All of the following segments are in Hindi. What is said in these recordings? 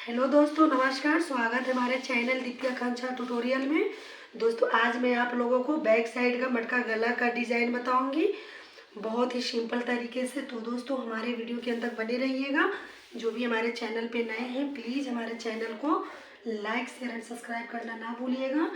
हेलो दोस्तों, नमस्कार। स्वागत है हमारे चैनल दीप्ति आकांक्षा ट्यूटोरियल में। दोस्तों, आज मैं आप लोगों को बैक साइड का मटका गला का डिज़ाइन बताऊंगी बहुत ही सिंपल तरीके से। तो दोस्तों, हमारे वीडियो के अंत तक बने रहिएगा। जो भी हमारे चैनल पे नए हैं, प्लीज़ हमारे चैनल को लाइक शेयर एंड सब्सक्राइब करना ना भूलिएगा।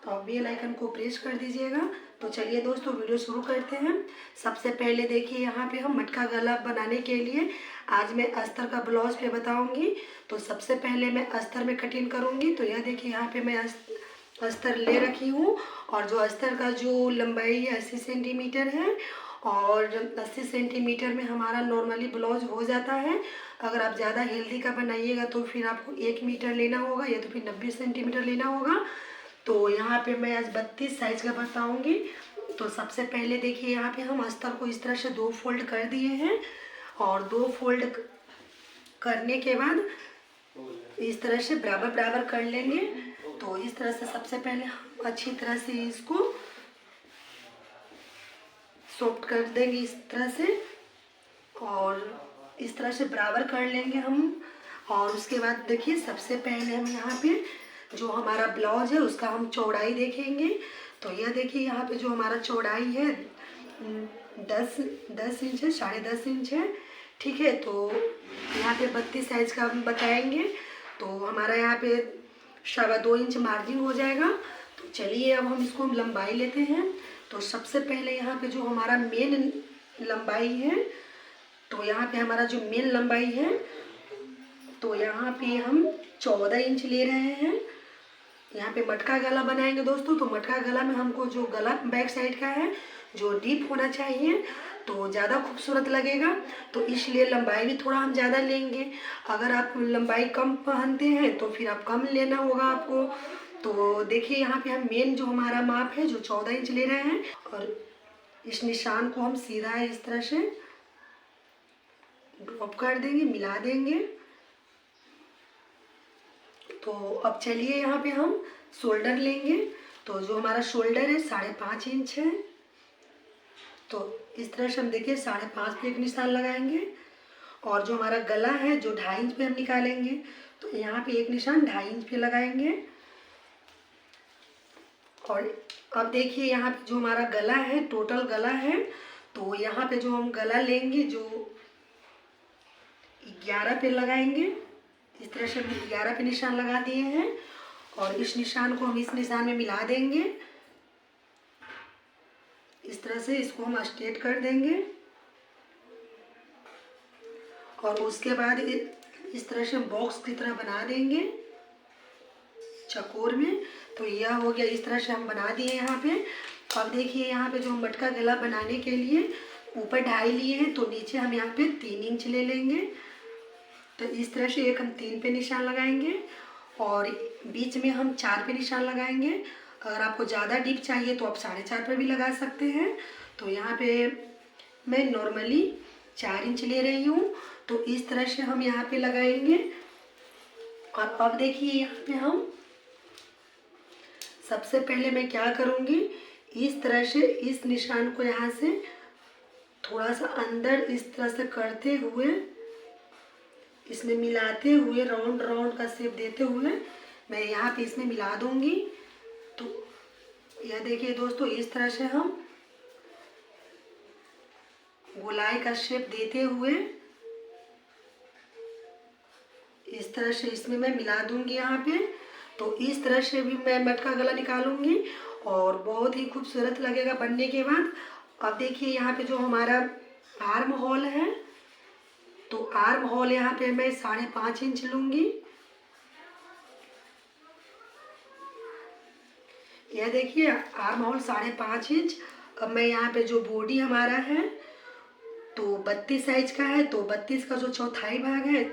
तो आप बेल आइकन को प्रेस कर दीजिएगा। तो चलिए दोस्तों, वीडियो शुरू करते हैं। सबसे पहले देखिए, यहाँ पे हम मटका गला बनाने के लिए आज मैं अस्तर का ब्लाउज पे बताऊंगी। तो सबसे पहले मैं अस्तर में कटिंग करूंगी। तो यह देखिए, यहाँ पे मैं अस्तर ले रखी हूँ और जो अस्तर का जो लंबाई 80 सेंटीमीटर है और 80 सेंटीमीटर में हमारा नॉर्मली ब्लाउज हो जाता है। अगर आप ज़्यादा हेल्दी का बनाइएगा तो फिर आपको 1 मीटर लेना होगा या तो फिर 90 सेंटीमीटर लेना होगा। तो यहाँ पे मैं आज 32 साइज का बताऊंगी। तो सबसे पहले देखिए, यहाँ पे हम अस्तर को इस तरह से 2 फोल्ड कर दिए हैं और 2 फोल्ड करने के बाद इस तरह से बराबर बराबर कर लेंगे। तो इस तरह से सबसे पहले हम अच्छी तरह से इसको सॉफ्ट कर देंगे इस तरह से और इस तरह से बराबर कर लेंगे हम। और उसके बाद देखिए, सबसे पहले हम यहाँ पे जो हमारा ब्लाउज है उसका हम चौड़ाई देखेंगे। तो यह देखिए, यहाँ पे जो हमारा चौड़ाई है 10 इंच है, 10.5 इंच है। ठीक है, तो यहाँ पे 32 साइज का हम बताएंगे। तो हमारा यहाँ पे 2.25 इंच मार्जिन हो जाएगा। तो चलिए, अब हम इसको लंबाई लेते हैं। तो सबसे पहले यहाँ पे जो हमारा मेन लंबाई है, तो यहाँ पे हमारा जो मेन लंबाई है, तो यहाँ पे हम 14 इंच ले रहे हैं। यहाँ पे मटका गला बनाएंगे दोस्तों। तो मटका गला में हमको जो गला बैक साइड का है जो डीप होना चाहिए, तो ज़्यादा खूबसूरत लगेगा। तो इसलिए लंबाई भी थोड़ा हम ज़्यादा लेंगे। अगर आप लंबाई कम पहनते हैं तो फिर आप कम लेना होगा आपको। तो देखिए, यहाँ पे हम मेन जो हमारा माप है जो 14 इंच ले रहे हैं और इस निशान को हम सीधा इस तरह से ड्रॉप कर देंगे, मिला देंगे। तो अब चलिए, यहाँ पे हम शोल्डर लेंगे। तो जो हमारा शोल्डर है 5.5 इंच है। तो इस तरह से हम देखिए 5.5 पे एक निशान लगाएंगे और जो हमारा गला है जो 2.5 इंच पे हम निकालेंगे। तो यहाँ पे एक निशान 2.5 इंच पे लगाएंगे। और अब देखिए, यहाँ पे जो हमारा गला है, टोटल गला है, तो यहाँ पे जो हम गला लेंगे जो 11 पे लगाएंगे। इस तरह से 11 पे निशान लगा दिए हैं और इस निशान को हम इस निशान में मिला देंगे। इस तरह से इसको हम स्ट्रेट कर देंगे और उसके बाद इस तरह से बॉक्स की तरह बना देंगे चकोर में। तो यह हो गया, इस तरह से हम बना दिए यहाँ पे। अब देखिए, यहाँ पे जो हम मटका गला बनाने के लिए ऊपर 2.5 लिए हैं, तो नीचे हम यहाँ पे 3 इंच ले लेंगे। तो इस तरह से एक हम 3 पे निशान लगाएंगे और बीच में हम 4 पे निशान लगाएंगे। अगर आपको ज़्यादा डीप चाहिए तो आप 4.5 पे भी लगा सकते हैं। तो यहाँ पे मैं नॉर्मली 4 इंच ले रही हूँ। तो इस तरह से हम यहाँ पे लगाएंगे। और अब देखिए, यहाँ पे हम सबसे पहले मैं क्या करूँगी, इस तरह से इस निशान को यहाँ से थोड़ा सा अंदर इस तरह से करते हुए, इसमें मिलाते हुए, राउंड राउंड का शेप देते हुए मैं यहाँ पे इसमें मिला दूंगी। तो यह देखिए दोस्तों, इस तरह से हम गोलाई का शेप देते हुए इस तरह से इसमें मैं मिला दूंगी यहाँ पे। तो इस तरह से भी मैं मटका गला निकालूंगी और बहुत ही खूबसूरत लगेगा बनने के बाद। अब देखिए, यहाँ पे जो हमारा आर्म होल है, तो आर्म होल यहाँ पे मैं 5.5 इंच लूँगी। यह देखिए, आर्म होल 5.5 इंच। अब मैं यहाँ पे जो बॉडी हमारा है तो 32 साइज का है, तो 32 का जो चौथाई भाग है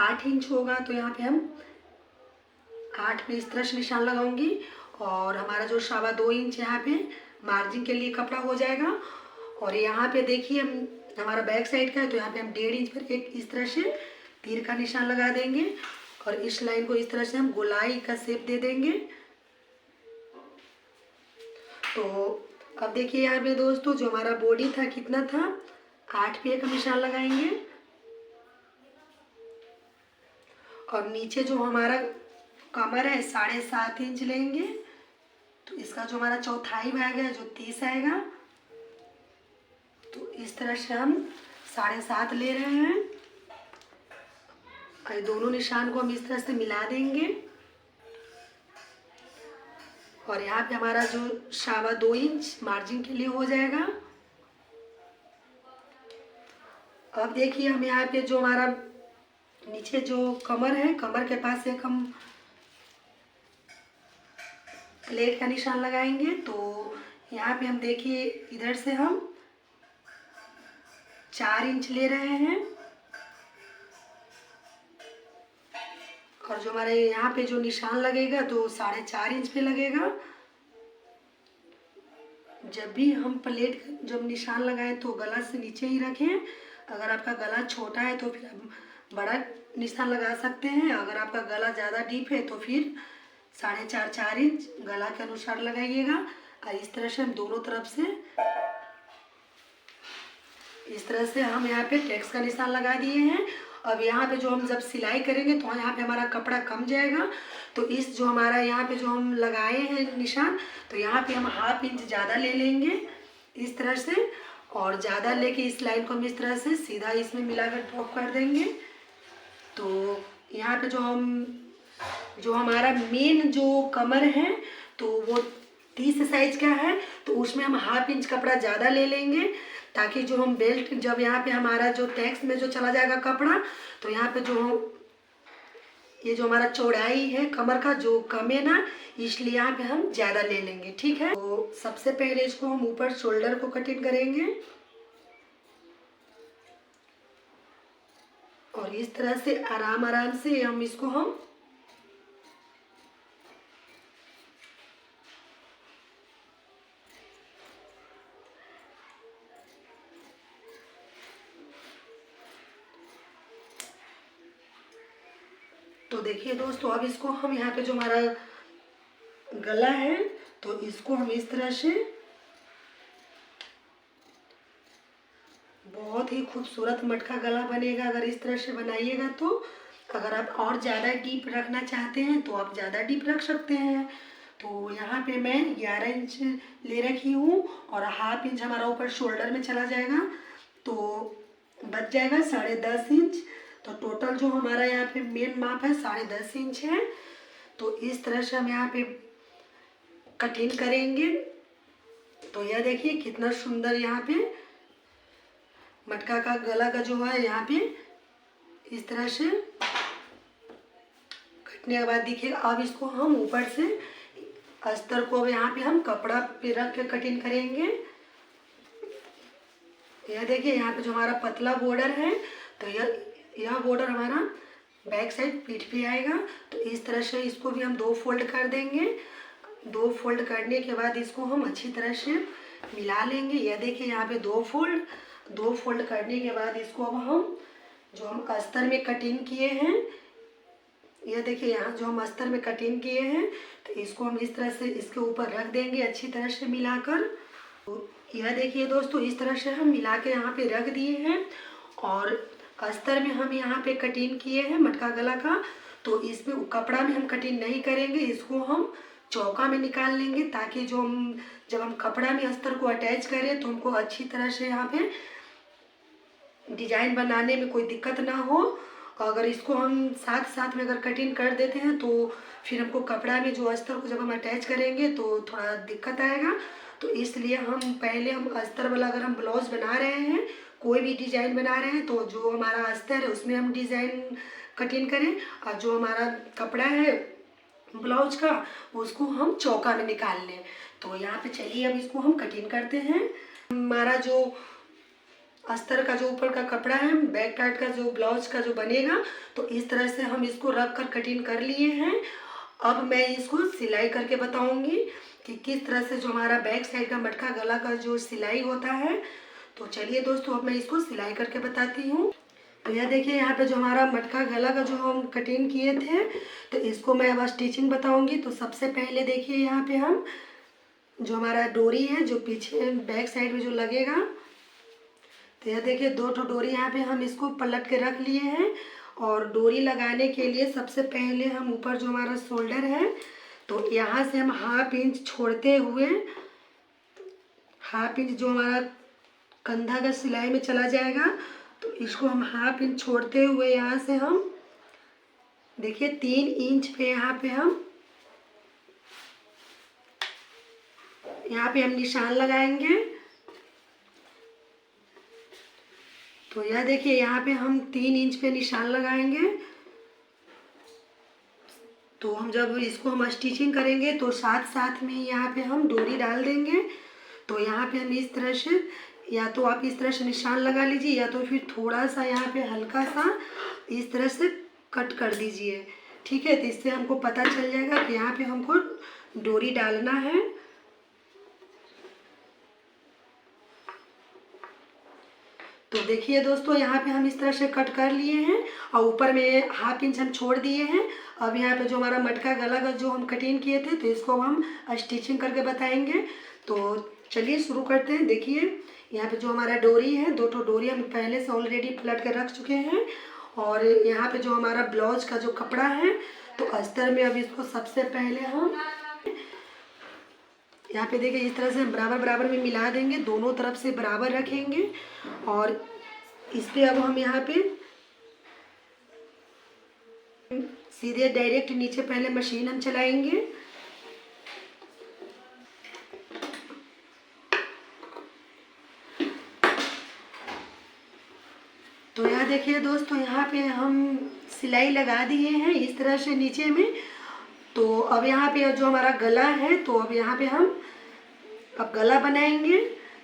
8 इंच होगा। तो यहाँ पे हम 8 पे इस तरह से निशान लगाऊंगी और हमारा जो 2.25 इंच यहाँ पे मार्जिन के लिए कपड़ा हो जाएगा। और यहाँ पे देखिए, हमारा बैक साइड का है, तो यहाँ पे हम 1.5 इंच पर एक इस तरह से तीर का निशान लगा देंगे और इस लाइन को इस तरह से हम गोलाई का शेप दे देंगे। तो अब देखिए, यहाँ पे दोस्तों जो हमारा बॉडी था कितना था, 8 पे एक निशान लगाएंगे और नीचे जो हमारा कमर है 7.5 इंच लेंगे। तो इसका जो हमारा चौथाई भाग है जो 30 आएगा, तो इस तरह से हम 7.5 ले रहे हैं। और दोनों निशान को हम इस तरह से मिला देंगे और यहाँ पे हमारा जो 2.25 इंच मार्जिन के लिए हो जाएगा। अब देखिए हम यहाँ पे जो हमारा नीचे जो कमर है, कमर के पास एक हम प्लेट का निशान लगाएंगे। तो यहाँ पे हम देखिए इधर से हम 4 इंच ले रहे हैं और जो हमारे यहाँ पे जो निशान लगेगा तो 4.5 इंच पे लगेगा। जब भी हम प्लेट जब निशान लगाएं तो गला से नीचे ही रखें। अगर आपका गला छोटा है तो फिर आप बड़ा निशान लगा सकते हैं। अगर आपका गला ज़्यादा डीप है तो फिर 4.5 इंच गला के अनुसार लगाइएगा। और इस तरह से हम दोनों तरफ से इस तरह से हम यहाँ पे टैक्स का निशान लगा दिए हैं। अब यहाँ पे जो हम जब सिलाई करेंगे तो यहाँ पे हमारा कपड़ा कम जाएगा। तो इस जो हमारा यहाँ पे जो हम लगाए हैं निशान, तो यहाँ पे हम 1/2 इंच ज़्यादा ले लेंगे इस तरह से, और ज़्यादा लेके इस लाइन को हम इस तरह से सीधा इसमें मिलाकर ड्रॉप कर देंगे। तो यहाँ पे जो हमारा मेन जो कमर है तो वो 30 साइज का है, तो उसमें हम 1/2 इंच कपड़ा ज़्यादा ले लेंगे ताकि जो हम बेल्ट जब यहाँ पे हमारा जो टैक्स में जो चला जाएगा कपड़ा, तो यहाँ पे जो ये जो हमारा चौड़ाई है कमर का जो कम है ना, इसलिए यहाँ पे हम ज़्यादा ले लेंगे। ठीक है, तो सबसे पहले इसको हम ऊपर शोल्डर को कटिंग करेंगे और इस तरह से आराम से हम इसको हम तो देखिए दोस्तों, अब इसको हम यहाँ पे जो हमारा गला है तो इसको हम इस तरह से बहुत ही खूबसूरत मटका गला बनेगा अगर इस तरह से बनाइएगा। तो अगर आप और ज़्यादा डीप रखना चाहते हैं तो आप ज़्यादा डीप रख सकते हैं। तो यहाँ पे मैं 11 इंच ले रखी हूँ और 1/2 इंच हमारा ऊपर शोल्डर में चला जाएगा, तो बच जाएगा 10.5 इंच। तो टोटल जो हमारा यहाँ पे मेन माप है 10.5 इंच है। तो इस तरह से हम यहाँ पे कटिंग करेंगे। तो यह देखिए कितना सुंदर यहाँ पे मटका का गला का जो है यहाँ पे इस तरह से कटने के बाद दिखेगा। अब इसको हम ऊपर से अस्तर को अब यहाँ पे हम कपड़ा पे रख के कटिंग करेंगे। यह देखिए यहाँ पे जो हमारा पतला बॉर्डर है तो यह बॉर्डर हमारा बैक साइड पीठ पे आएगा। तो इस तरह से इसको भी हम 2 फोल्ड कर देंगे। 2 फोल्ड करने के बाद इसको हम अच्छी तरह से मिला लेंगे। यह देखिए यहाँ पे 2 फोल्ड करने के बाद इसको अब हम जो हम अस्तर में कटिंग किए हैं, यह देखिए यहाँ जो हम अस्तर में कटिंग किए हैं तो इसको हम इस तरह से इसके ऊपर रख देंगे अच्छी तरह से मिलाकर। तो यह देखिए दोस्तों, इस तरह से हम मिला के यहाँ पे रख दिए हैं और अस्तर में हम यहाँ पे कटिंग किए हैं मटका गला का। तो इसमें कपड़ा में हम कटिंग नहीं करेंगे, इसको हम चौका में निकाल लेंगे ताकि जब हम कपड़ा में अस्तर को अटैच करें तो हमको अच्छी तरह से यहाँ पे डिजाइन बनाने में कोई दिक्कत ना हो। अगर इसको हम साथ में अगर कटिंग कर देते हैं तो फिर हमको कपड़ा में जो अस्तर को जब हम अटैच करेंगे तो थोड़ा दिक्कत आएगा। तो इसलिए हम अस्तर वाला अगर हम ब्लाउज बना रहे हैं, कोई भी डिज़ाइन बना रहे हैं, तो जो हमारा अस्तर है उसमें हम डिज़ाइन कटिंग करें और जो हमारा कपड़ा है ब्लाउज का उसको हम चौका में निकाल लें। तो यहाँ पे चलिए अब इसको हम कटिंग करते हैं। हमारा जो अस्तर का जो ऊपर का कपड़ा है बैक पार्ट का जो ब्लाउज का जो बनेगा, तो इस तरह से हम इसको रख कर कटिंग कर लिए हैं। अब मैं इसको सिलाई करके बताऊंगी कि किस तरह से जो हमारा बैक साइड का मटका गला का जो सिलाई होता है। तो चलिए दोस्तों, अब मैं इसको सिलाई करके बताती हूँ। तो यह देखिए यहाँ पे जो हमारा मटका गला का जो हम कटिंग किए थे तो इसको मैं अब स्टिचिंग बताऊंगी। तो सबसे पहले देखिए यहाँ पे हम जो हमारा डोरी है जो पीछे बैक साइड में जो लगेगा, तो यह देखिए 2 ठो डोरी यहाँ पे हम इसको पलट के रख लिए हैं और डोरी लगाने के लिए सबसे पहले हम ऊपर जो हमारा शोल्डर है तो यहाँ से हम हाफ इंच छोड़ते हुए, हाफ इंच जो हमारा कंधा का सिलाई में चला जाएगा तो इसको हम हाफ इंच छोड़ते हुए यहाँ से हम देखिए 3 इंच पे यहाँ पे हम निशान लगाएंगे। तो यह देखिए यहाँ पे हम 3 इंच पे निशान लगाएंगे। तो हम जब इसको हम स्टिचिंग करेंगे तो साथ साथ में यहाँ पे हम डोरी डाल देंगे। तो यहाँ पे हम इस तरह से, या तो आप इस तरह से निशान लगा लीजिए या तो फिर थोड़ा सा यहाँ पे हल्का सा इस तरह से कट कर दीजिए, ठीक है। तो इससे हमको पता चल जाएगा कि यहाँ पे हमको डोरी डालना है। तो देखिए दोस्तों यहाँ पे हम इस तरह से कट कर लिए हैं और ऊपर में हाफ इंच हम छोड़ दिए हैं। अब यहाँ पे जो हमारा मटका गला का जो हम कटिंग किए थे तो इसको हम स्टिचिंग करके बताएंगे। तो चलिए शुरू करते हैं। देखिए यहाँ पे जो हमारा डोरी है, 2 ठो डोरी हम पहले से ऑलरेडी पलट कर रख चुके हैं। और यहाँ पे जो हमारा ब्लाउज का जो कपड़ा है तो अस्तर में अब इसको सबसे पहले हम यहाँ पे देखिए इस तरह से हम बराबर बराबर में मिला देंगे, दोनों तरफ से बराबर रखेंगे। और इस पे अब हम यहाँ पे सीधे डायरेक्ट नीचे पहले मशीन हम चलाएंगे। तो यहाँ देखिए दोस्तों यहाँ पे हम सिलाई लगा दिए हैं इस तरह से नीचे में। तो अब यहाँ पे जो हमारा गला है तो अब यहाँ पे हम अब गला बनाएंगे।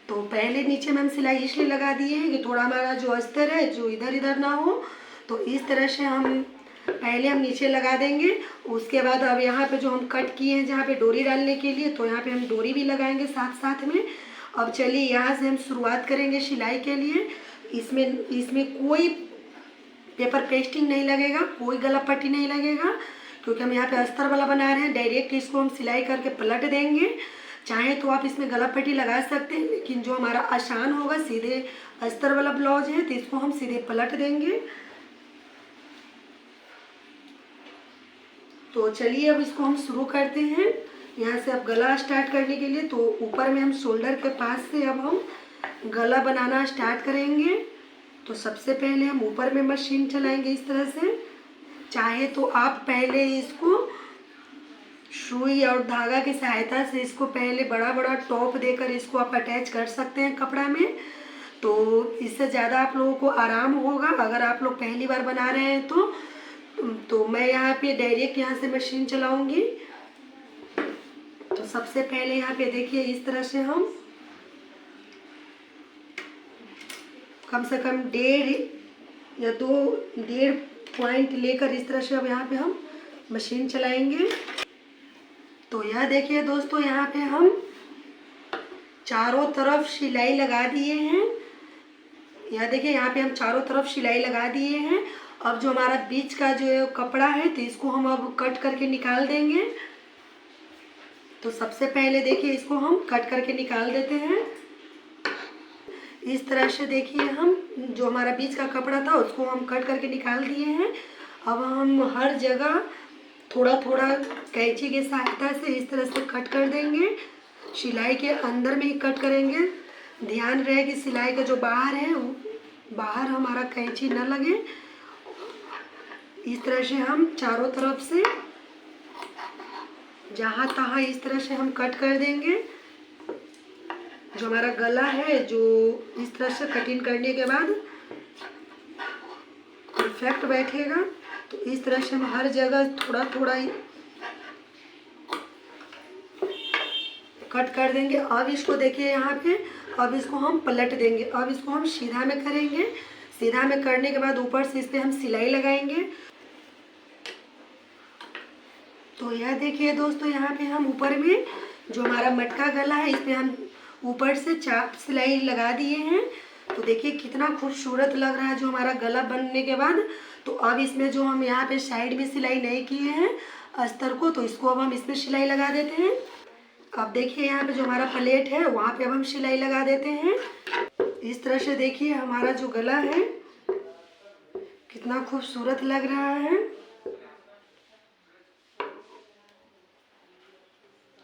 तो पहले नीचे में हम सिलाई इसलिए लगा दिए हैं कि थोड़ा हमारा जो अस्तर है जो इधर इधर ना हो। तो इस तरह से हम पहले हम नीचे लगा देंगे। उसके बाद अब यहाँ पे जो हम कट किए हैं जहाँ पे डोरी डालने के लिए तो यहाँ पे हम डोरी भी लगाएंगे साथ साथ में। अब चलिए यहाँ से हम शुरुआत करेंगे सिलाई के लिए। इसमें कोई पेपर पेस्टिंग नहीं लगेगा, कोई गला पट्टी नहीं लगेगा, क्योंकि हम यहाँ पे अस्तर वाला बना रहे हैं। डायरेक्ट इसको हम सिलाई करके पलट देंगे। चाहे तो आप इसमें गला पट्टी लगा सकते हैं, लेकिन जो हमारा आसान होगा सीधे अस्तर वाला ब्लाउज है तो इसको हम सीधे पलट देंगे। तो चलिए अब इसको हम शुरू करते हैं। यहाँ से अब गला स्टार्ट करने के लिए तो ऊपर में हम शोल्डर के पास से अब हम गला बनाना स्टार्ट करेंगे। तो सबसे पहले हम ऊपर में मशीन चलाएंगे इस तरह से। चाहे तो आप पहले इसको सुई और धागा की सहायता से इसको पहले बड़ा बड़ा टॉप देकर इसको आप अटैच कर सकते हैं कपड़ा में। तो इससे ज़्यादा आप लोगों को आराम होगा अगर आप लोग पहली बार बना रहे हैं तो मैं यहाँ पे डायरेक्ट यहाँ से मशीन चलाऊंगी। तो सबसे पहले यहाँ पे देखिए इस तरह से हम कम से कम 1.5 या 2.5 पॉइंट लेकर इस तरह से अब यहाँ पे हम मशीन चलाएंगे। तो यह देखिए दोस्तों यहाँ पे हम चारों तरफ सिलाई लगा दिए हैं। यह देखिए यहाँ पे हम चारों तरफ सिलाई लगा दिए हैं। अब जो हमारा बीच का जो कपड़ा है तो इसको हम अब कट करके निकाल देंगे। तो सबसे पहले देखिए इसको हम कट करके निकाल देते हैं इस तरह से। देखिए हम जो हमारा बीच का कपड़ा था उसको हम कट करके निकाल दिए हैं। अब हम हर जगह थोड़ा थोड़ा कैंची की सहायता से इस तरह से कट कर देंगे। सिलाई के अंदर में ही कट करेंगे। ध्यान रहे कि सिलाई का जो बाहर है बाहर हमारा कैंची न लगे। इस तरह से हम चारों तरफ से जहाँ तहाँ इस तरह से हम कट कर देंगे। जो हमारा गला है जो इस तरह से कटिंग करने के बाद परफेक्ट बैठेगा। तो इस तरह से हम हर जगह थोड़ा थोड़ा कट कर देंगे। अब इसको देखिए यहाँ पे अब इसको हम पलट देंगे। अब इसको हम सीधा में करेंगे। सीधा में करने के बाद ऊपर से इस पर हम सिलाई लगाएंगे। तो यह देखिए दोस्तों यहाँ पे हम ऊपर में जो हमारा मटका गला है इस पर हम ऊपर से चाप सिलाई लगा दिए हैं। तो देखिए कितना खूबसूरत लग रहा है जो हमारा गला बनने के बाद। तो अब इसमें जो हम यहाँ पे साइड में सिलाई नहीं किए हैं अस्तर को तो इसको अब हम इसमें सिलाई लगा देते हैं। अब देखिए यहाँ पे जो हमारा प्लेट है वहाँ पे अब हम सिलाई लगा देते हैं। इस तरह से देखिए हमारा जो गला है कितना खूबसूरत लग रहा है।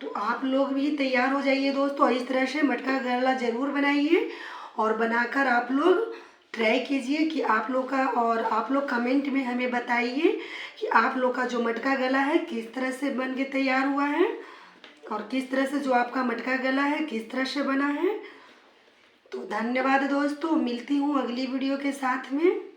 तो आप लोग भी तैयार हो जाइए दोस्तों, इस तरह से मटका गला ज़रूर बनाइए और बनाकर आप लोग ट्राई कीजिए कि आप लोग का, और आप लोग कमेंट में हमें बताइए कि आप लोग का जो मटका गला है किस तरह से बन के तैयार हुआ है और किस तरह से जो आपका मटका गला है किस तरह से बना है। तो धन्यवाद दोस्तों, मिलती हूँ अगली वीडियो के साथ में।